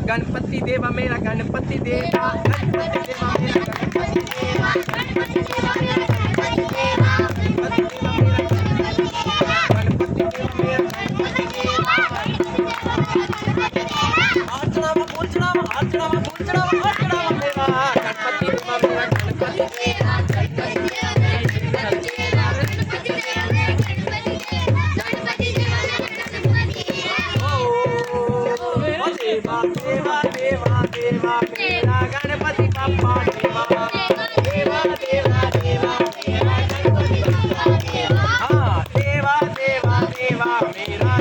गणपति देवा मेरा गणपति देवा, गणपति देवा मेरा गणपति देवा, गणपति देवा मेरा गणपति देवा, गणपति देवा मेरा गणपति देवा, गणपति देवा मेरा गणपति देवा। अर्चना पूजना अर्चना पूजना अर्चना देवा, गणपति देवा मेरा गणपति देवा, गणपति देवा मेरा गणपति देवा, गणपति देवा मेरा गणपति देवा, गणपति देवा मेरा गणपति देवा। ओ देवा देवा देवा देवा मेरा गणपति बाप्पा देवा, देवा देवा देवा मेरा गणपति बाप्पा देवा, हाँ देवा देवा देवा मेरा